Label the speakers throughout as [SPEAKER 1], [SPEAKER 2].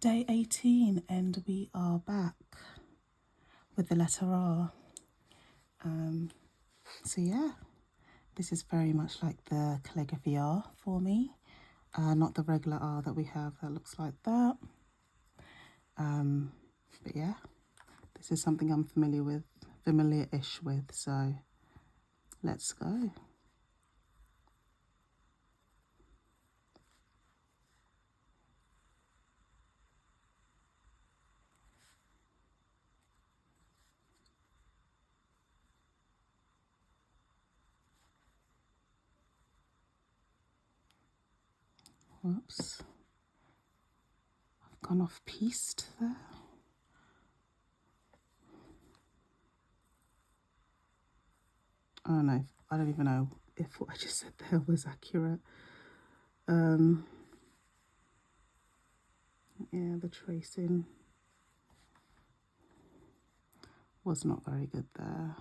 [SPEAKER 1] day 18 and we are back with the letter R. So yeah, this is very much like the calligraphy R for me, not the regular R that we have that looks like that. But yeah, this is something I'm familiar-ish with, so let's go. Whoops, I've gone off piste there. I don't know, I don't even know if what I just said there was accurate. Yeah, the tracing was not very good there,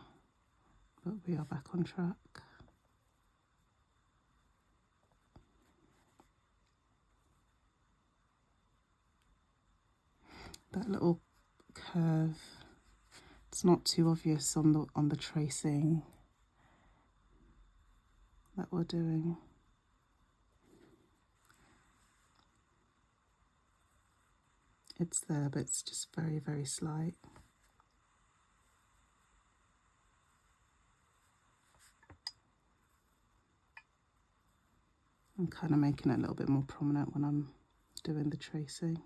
[SPEAKER 1] but we are back on track. That little curve, it's not too obvious on the tracing that we're doing. It's there, but it's just very, very slight. I'm kind of making it a little bit more prominent when I'm doing the tracing.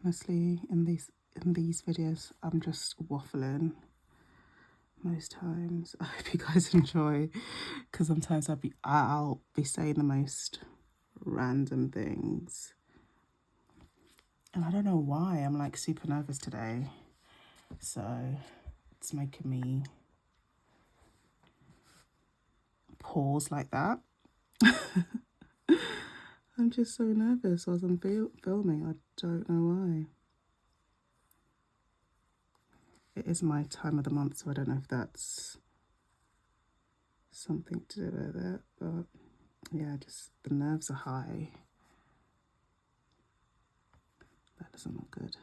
[SPEAKER 1] Honestly, in these videos, I'm just waffling most times. I hope you guys enjoy, because sometimes I'll be saying the most random things, and I don't know why. I'm like super nervous today, so it's making me pause like that. I'm just so nervous as I'm filming. I don't know why. It is my time of the month, so I don't know if that's something to do with it, but yeah, just the nerves are high. That doesn't look good.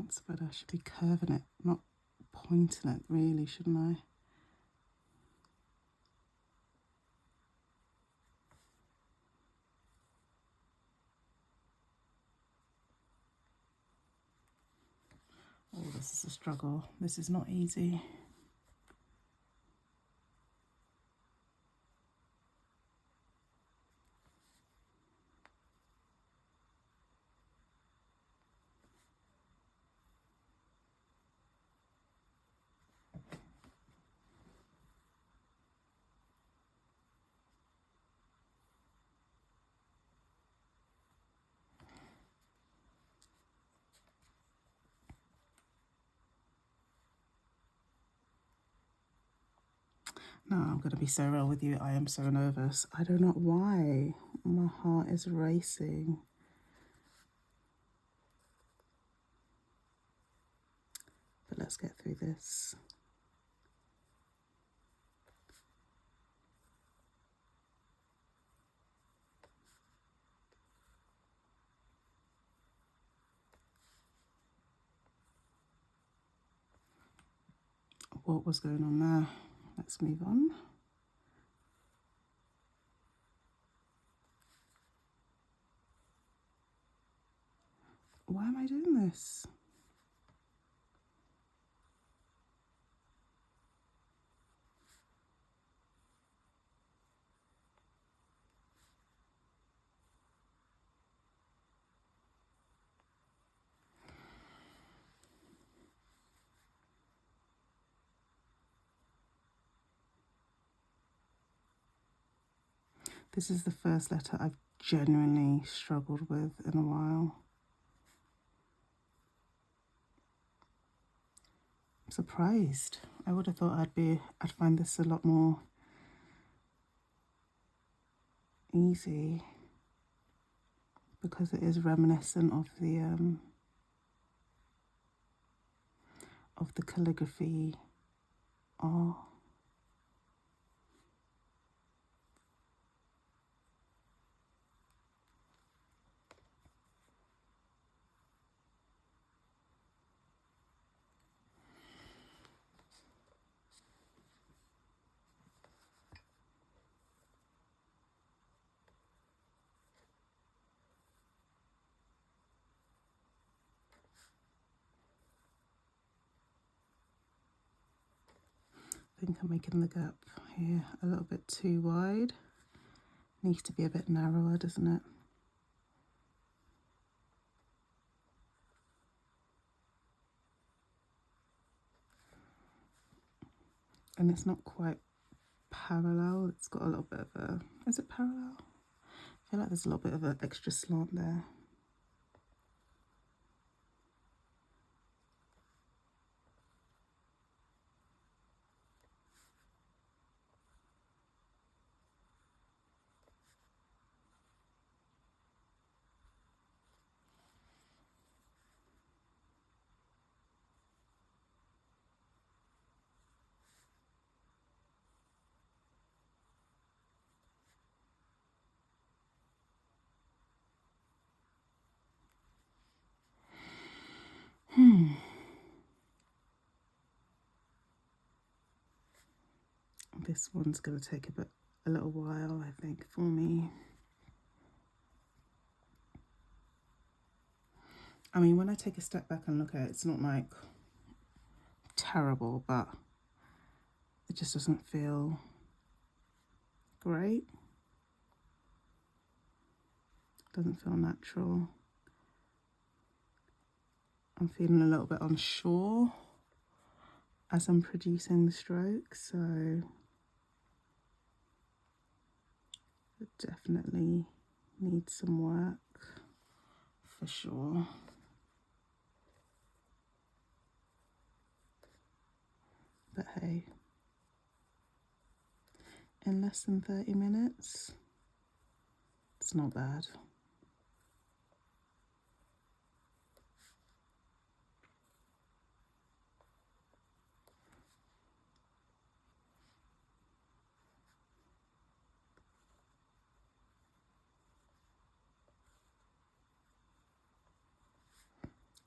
[SPEAKER 1] That's better. I should be curving it, not pointing it really, shouldn't I? Oh, this is a struggle. This is not easy. No, I'm going to be so real with you. I am so nervous. I don't know why. My heart is racing. But let's get through this. what was going on there. Let's move on. Why am I doing this? This is the first letter I've genuinely struggled with in a while. I'm surprised. I would have thought I'd find this a lot more easy because it is reminiscent of the calligraphy art. I think I'm making the gap here a little bit too wide. Needs to be a bit narrower, doesn't it? And it's not quite parallel. It's got a little bit of a, is it parallel? I feel like there's a little bit of an extra slant there. This one's going to take a little while, I think, for me. I mean, when I take a step back and look at it, it's not like terrible, but it just doesn't feel great. Doesn't feel natural. I'm feeling a little bit unsure as I'm producing the strokes, so it definitely needs some work for sure. But hey, in less than 30 minutes, it's not bad.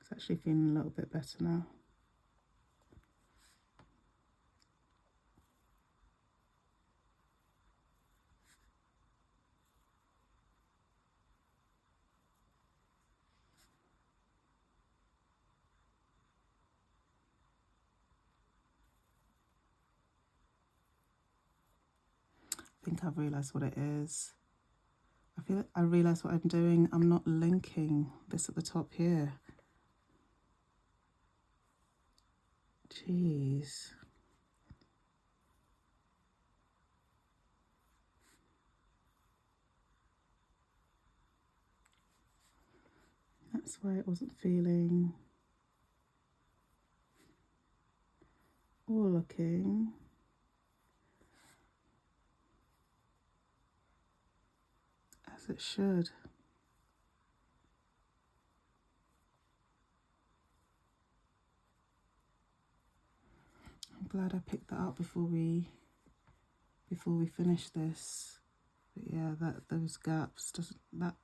[SPEAKER 1] It's actually feeling a little bit better now. I think I've realised what it is. I feel like I realise what I'm doing. I'm not linking this at the top here. Jeez. That's why it wasn't feeling or looking as it should. I'm glad I picked that up before we finish this. But yeah, those gaps doesn't that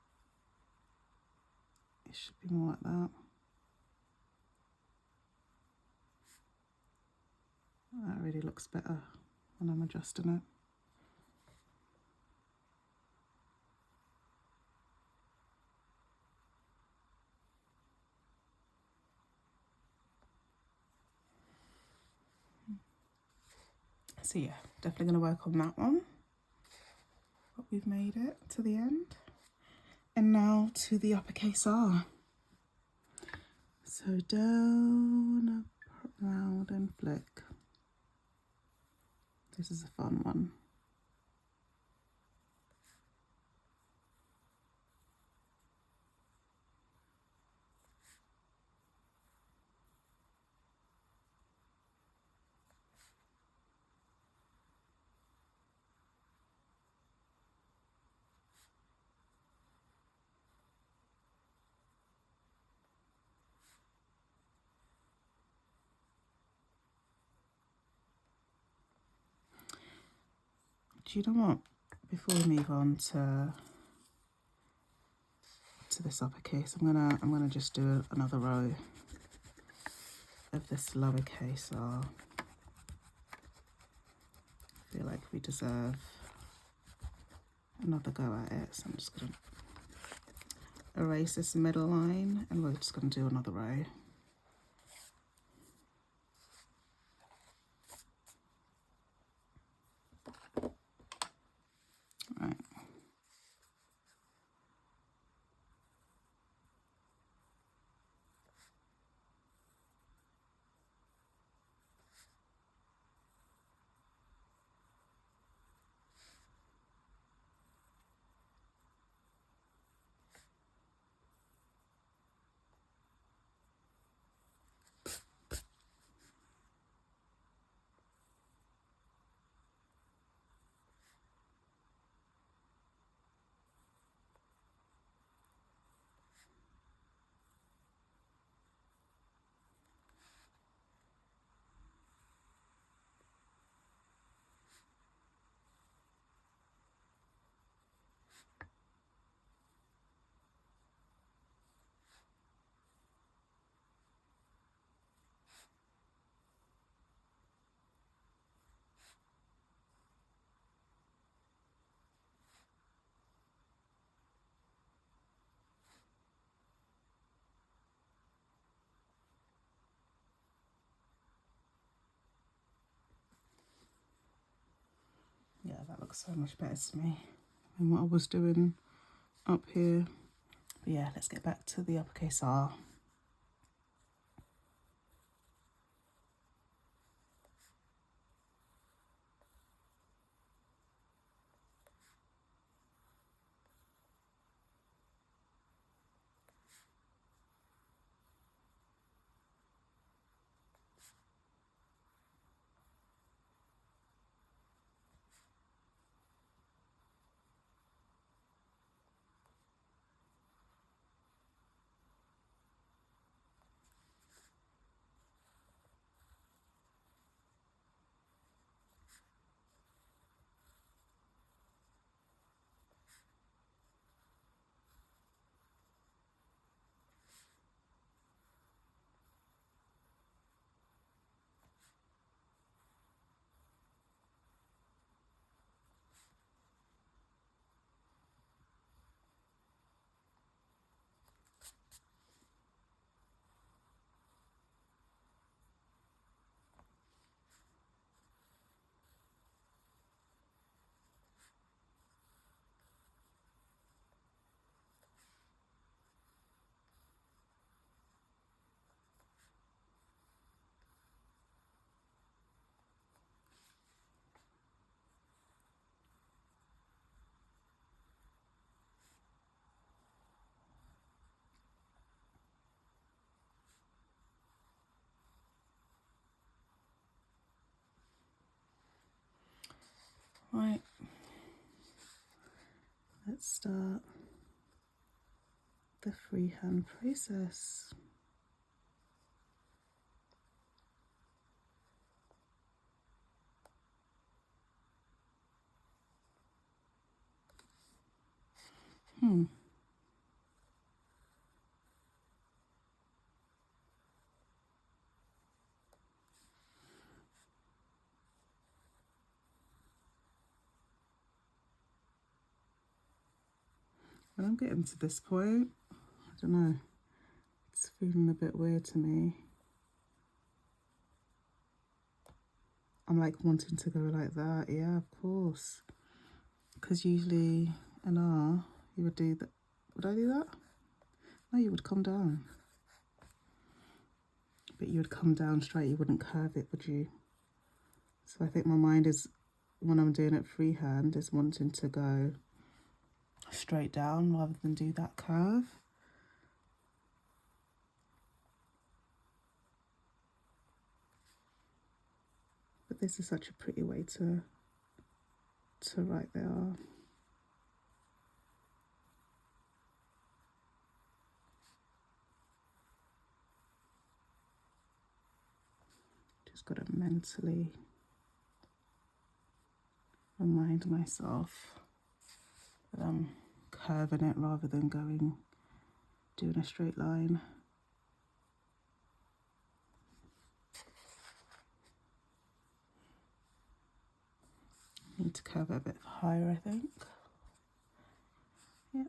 [SPEAKER 1] it should be more like that. All really looks better when I'm adjusting it. So yeah, definitely going to work on that one. But we've made it to the end. And now to the uppercase R. So down, up, round and flick. This is a fun one. Do you know what? Before we move on to this uppercase, I'm gonna just do another row of this lowercase r. I feel like we deserve another go at it, so I'm just gonna erase this middle line and we're just gonna do another row. Right. Yeah, that looks so much better to me than what I was doing up here. But yeah, let's get back to the uppercase R. Right, let's start the freehand process. When I'm getting to this point, I don't know, it's feeling a bit weird to me. I'm like wanting to go like that. Yeah, of course. Because usually an R, you would do that. Would I do that? No, you would come down. But you would come down straight, you wouldn't curve it, would you? So I think my mind is, when I'm doing it freehand, is wanting to go straight down rather than do that curve. But this is such a pretty way to write there. Just got to mentally remind myself that I'm curving it rather than doing a straight line. Need to curve it a bit higher, I think. Yep.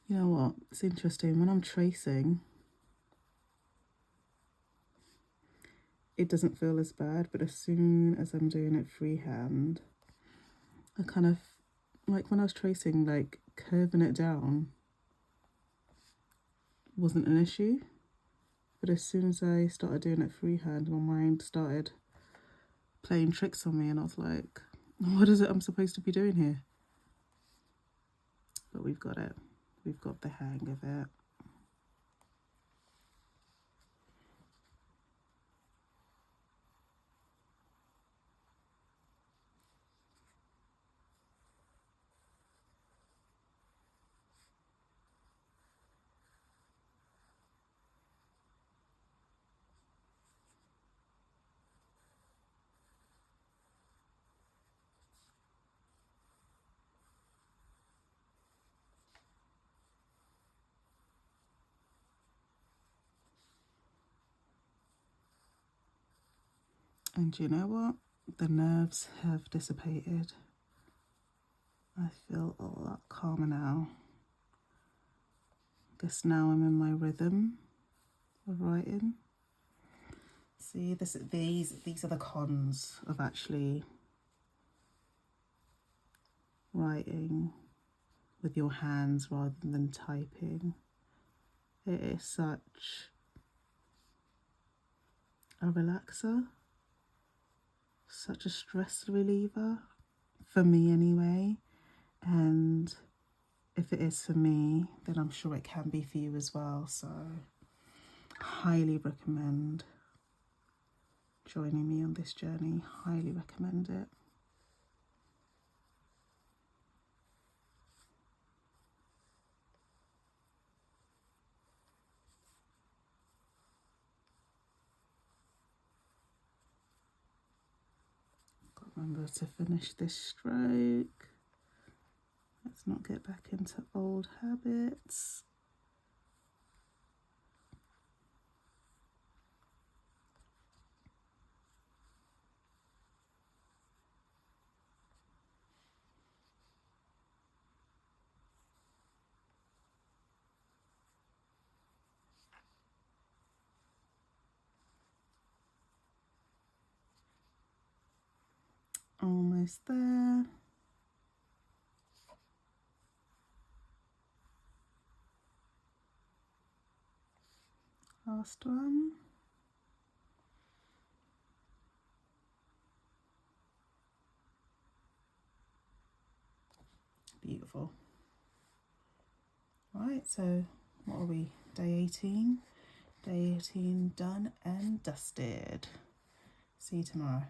[SPEAKER 1] You know what? It's interesting. When I'm tracing, it doesn't feel as bad, but as soon as I'm doing it freehand, I kind of, like when I was tracing, like curving it down wasn't an issue. But as soon as I started doing it freehand, my mind started playing tricks on me, and I was like, what is it I'm supposed to be doing here? But we've got it. We've got the hang of it. And you know what? The nerves have dissipated. I feel a lot calmer now. I guess now I'm in my rhythm of writing. See, these are the cons of actually writing with your hands rather than typing. It is such a relaxer, such a stress reliever, for me anyway. And if it is for me, then I'm sure it can be for you as well. So highly recommend joining me on this journey. Highly recommend it. Got to remember to finish this stroke. Let's not get back into old habits. Almost there. Last one. Beautiful. Right, so what are we? Day 18. Day 18 done and dusted. See you tomorrow.